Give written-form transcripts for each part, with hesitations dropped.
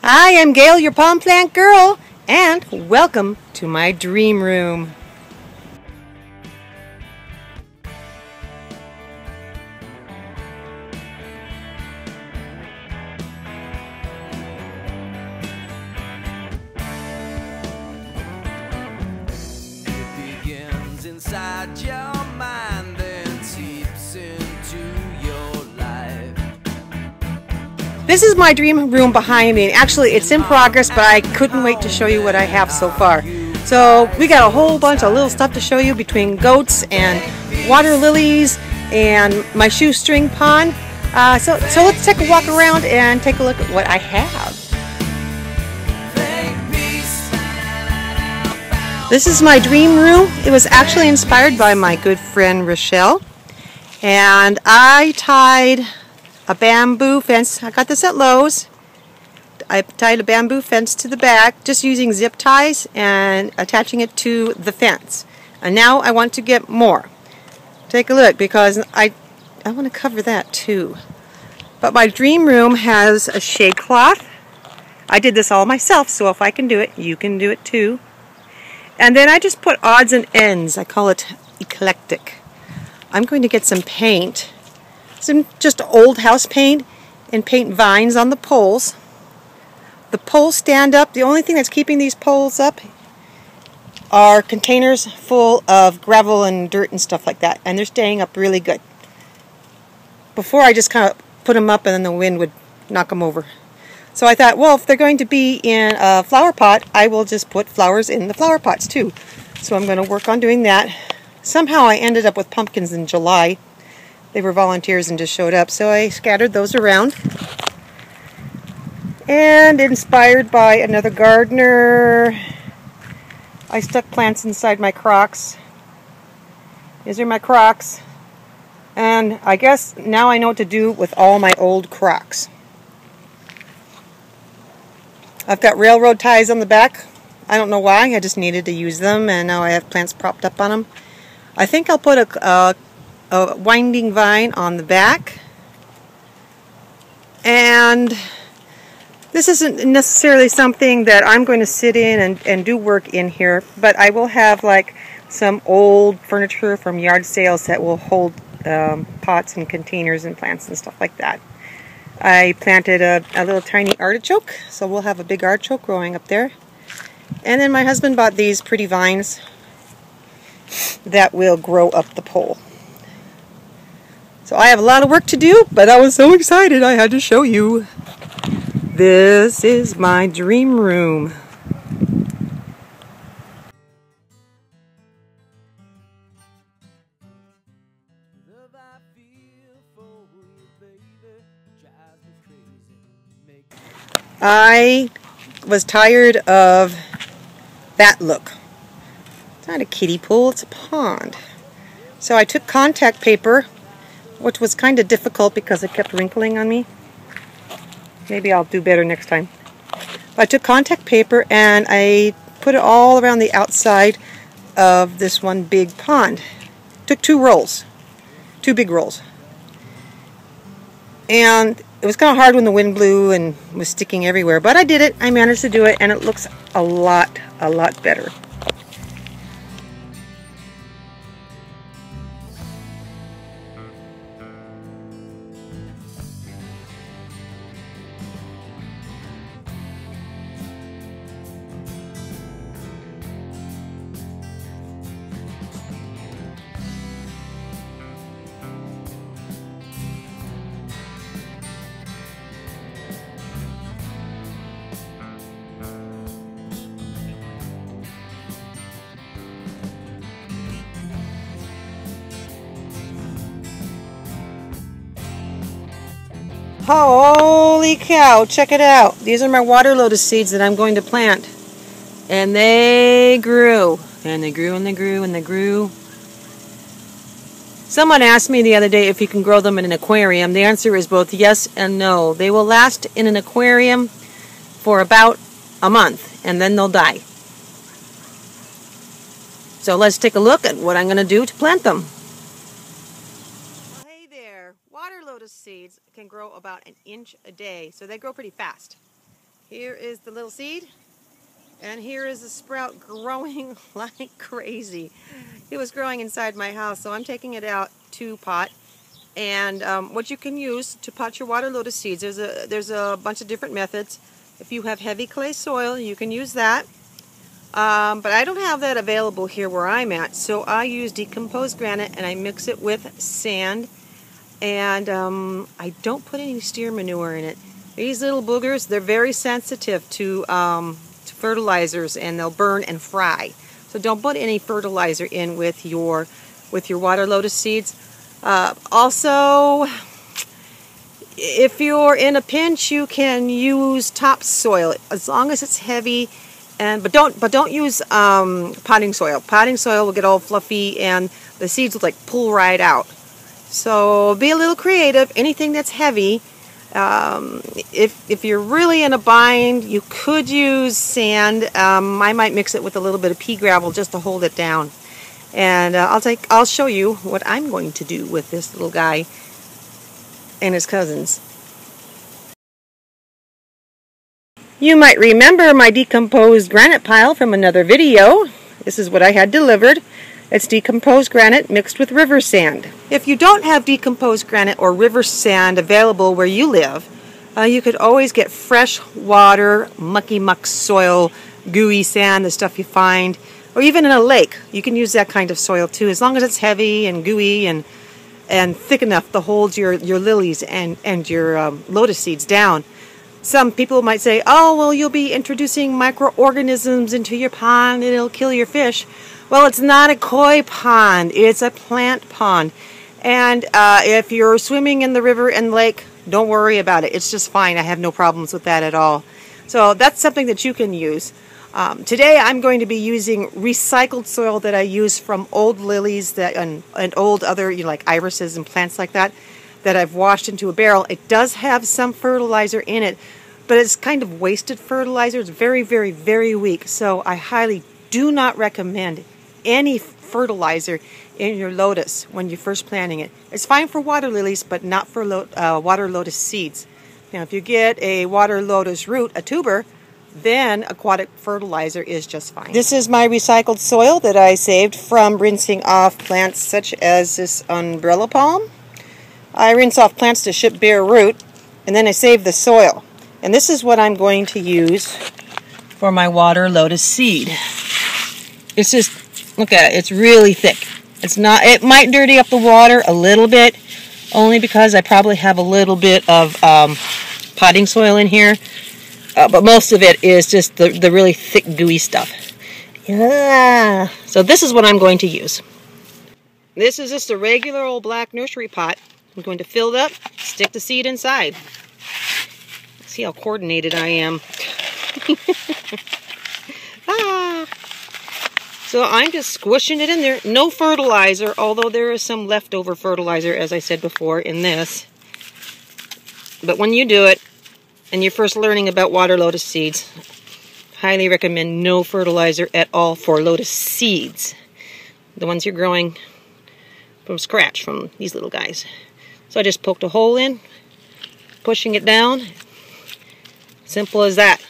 Hi, I'm Gail, your palm plant girl, and welcome to my dream room. It begins inside your mind and seeps into your life. This is my dream room behind me. Actually, it's in progress, but I couldn't wait to show you what I have so far. So we got a whole bunch of little stuff to show you between goats and water lilies and my shoestring pond. So let's take a walk around and take a look at what I have. This is my dream room. It was actually inspired by my good friend Rochelle, and I tied a bamboo fence. I got this at Lowe's. I tied a bamboo fence to the back just using zip ties and attaching it to the fence. And now I want to get more. Take a look because I want to cover that too. But my dream room has a shade cloth. I did this all myself, so if I can do it, you can do it too. And then I just put odds and ends. I call it eclectic. I'm going to get some paint. Some just old house paint and paint vines on the poles. The poles stand up. The only thing that's keeping these poles up are containers full of gravel and dirt and stuff like that, and they're staying up really good. Before I just kind of put them up and then the wind would knock them over. So I thought, well, if they're going to be in a flower pot, I will just put flowers in the flower pots too. So I'm going to work on doing that. Somehow I ended up with pumpkins in July. They were volunteers and just showed up, so I scattered those around. And inspired by another gardener, I stuck plants inside my Crocs. These are my Crocs. And I guess now I know what to do with all my old Crocs. I've got railroad ties on the back. I don't know why, I just needed to use them, and now I have plants propped up on them. I think I'll put a winding vine on the back. And this isn't necessarily something that I'm going to sit in and do work in here, but I will have like some old furniture from yard sales that will hold pots and containers and plants and stuff like that. I planted a little tiny artichoke, so we'll have a big artichoke growing up there. And then my husband bought these pretty vines that will grow up the pole. So I have a lot of work to do, but I was so excited I had to show you. This is my dream room. I was tired of that look. It's not a kiddie pool, it's a pond. So I took contact paper, which was kind of difficult because it kept wrinkling on me. Maybe I'll do better next time. I took contact paper and I put it all around the outside of this one big pond. Took two big rolls. And it was kind of hard when the wind blew and was sticking everywhere, but I did it. I managed to do it, and it looks a lot better. Holy cow, check it out. These are my water lotus seeds that I'm going to plant. And they grew. And they grew and they grew and they grew. Someone asked me the other day if you can grow them in an aquarium. The answer is both yes and no. They will last in an aquarium for about a month and then they'll die. So let's take a look at what I'm going to do to plant them. Hey there, water lotus seeds can grow about an inch a day, so they grow pretty fast. Here is the little seed, and here is the sprout growing like crazy. It was growing inside my house, so I'm taking it out to pot. And what you can use to pot your water lotus seeds, there's a bunch of different methods. If you have heavy clay soil, you can use that. But I don't have that available here where I'm at, so I use decomposed granite and I mix it with sand. And I don't put any steer manure in it. These little boogers, they're very sensitive to fertilizers, and they'll burn and fry. So don't put any fertilizer in with your water lotus seeds. Also, if you're in a pinch, you can use topsoil as long as it's heavy, but don't use potting soil. Potting soil will get all fluffy and the seeds will like pull right out. So be a little creative. Anything that's heavy. If you're really in a bind, you could use sand. I might mix it with a little bit of pea gravel just to hold it down. And I'll show you what I'm going to do with this little guy and his cousins. You might remember my decomposed granite pile from another video. This is what I had delivered. It's decomposed granite mixed with river sand. If you don't have decomposed granite or river sand available where you live, you could always get fresh water, mucky muck soil, gooey sand, the stuff you find, or even in a lake. You can use that kind of soil too, as long as it's heavy and gooey and thick enough to hold your lilies and your lotus seeds down. Some people might say, oh, well, you'll be introducing microorganisms into your pond and it'll kill your fish. Well, it's not a koi pond, it's a plant pond. And if you're swimming in the river and lake, don't worry about it. It's just fine. I have no problems with that at all. So that's something that you can use. Today I'm going to be using recycled soil that I use from old lilies and old other, like irises and plants like that I've washed into a barrel. It does have some fertilizer in it, but it's kind of wasted fertilizer. It's very, very, very weak. So I highly do not recommend any fertilizer in your lotus when you're first planting it. It's fine for water lilies, but not for water lotus seeds. Now, if you get a water lotus root, a tuber, then aquatic fertilizer is just fine. This is my recycled soil that I saved from rinsing off plants such as this umbrella palm. I rinse off plants to ship bare root, and then I save the soil. And this is what I'm going to use for my water lotus seed. It's just, look at it, it's really thick. It's not, it might dirty up the water a little bit, only because I probably have a little bit of potting soil in here. But most of it is just the really thick, gooey stuff. Yeah. So this is what I'm going to use. This is just a regular old black nursery pot. I'm going to fill it up, stick the seed inside. See how coordinated I am. So I'm just squishing it in there. No fertilizer, although there is some leftover fertilizer, as I said before, in this. But when you do it, and you're first learning about water lotus seeds, highly recommend no fertilizer at all for lotus seeds. The ones you're growing from scratch from these little guys. So I just poked a hole in, pushing it down. Simple as that.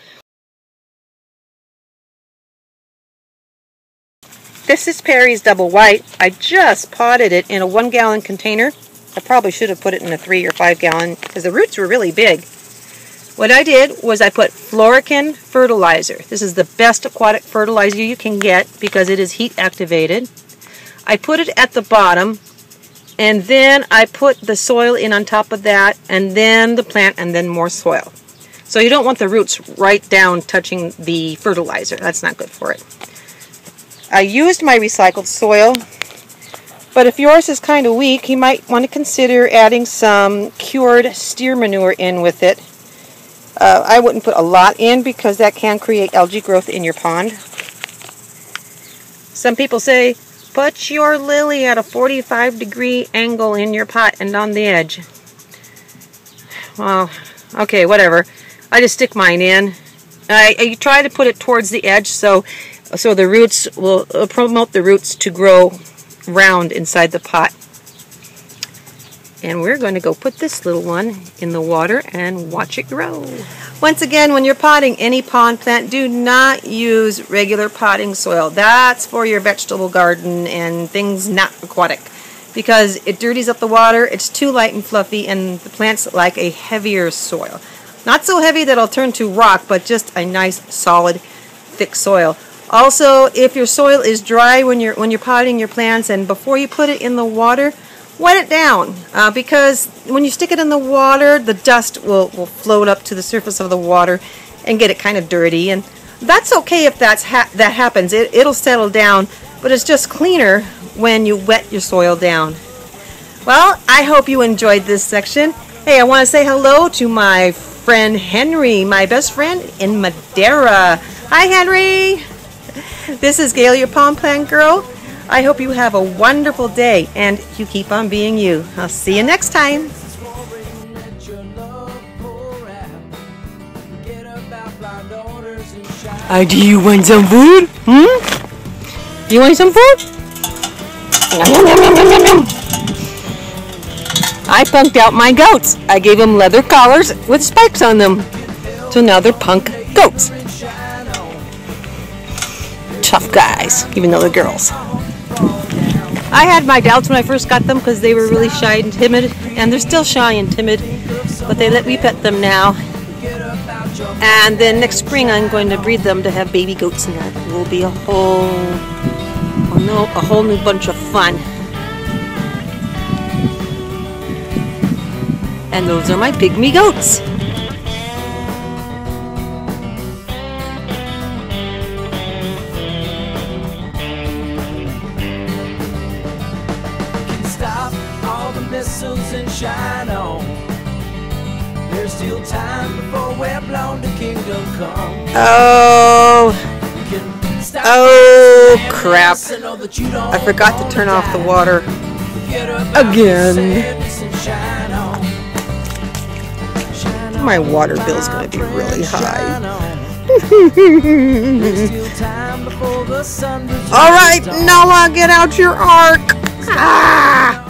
This is Perry's Double White. I just potted it in a 1-gallon container. I probably should have put it in a 3 or 5 gallon because the roots were really big. What I did was I put Florican fertilizer. This is the best aquatic fertilizer you can get because it is heat activated. I put it at the bottom, and then I put the soil in on top of that, and then the plant, and then more soil. So you don't want the roots right down touching the fertilizer. That's not good for it. I used my recycled soil, but if yours is kind of weak, you might want to consider adding some cured steer manure in with it. I wouldn't put a lot in because that can create algae growth in your pond. Some people say, put your lily at a 45-degree angle in your pot and on the edge. Well, okay, whatever. I just stick mine in. I try to put it towards the edge so the roots will promote the roots to grow round inside the pot. And we're going to go put this little one in the water and watch it grow. Once again, when you're potting any pond plant, do not use regular potting soil. That's for your vegetable garden and things not aquatic, because it dirties up the water, it's too light and fluffy, and the plants like a heavier soil. Not so heavy that it'll turn to rock, but just a nice, solid, thick soil. Also, if your soil is dry when you're potting your plants, and before you put it in the water, wet it down, because when you stick it in the water, the dust will float up to the surface of the water and get it kind of dirty. And that's okay if that happens. It'll settle down, but it's just cleaner when you wet your soil down. Well, I hope you enjoyed this section. Hey, I want to say hello to my friend Henry, my best friend in Madeira. Hi, Henry. This is Gail, your pond plant girl. I hope you have a wonderful day and you keep on being you. I'll see you next time. Do you want some food? You want some food? I punked out my goats. I gave them leather collars with spikes on them. So now they're punk goats. Tough guys, even though they're girls. I had my doubts when I first got them because they were really shy and timid, and they're still shy and timid, but they let me pet them now. And then next spring I'm going to breed them to have baby goats, and that will be a whole new bunch of fun. And those are my pygmy goats. Missiles and shine on. There's still time before we're blown to kingdom come. Oh crap. I forgot to turn off the water again. My water bill's going to be really high. Alright, Noah, get out your ark. Ah!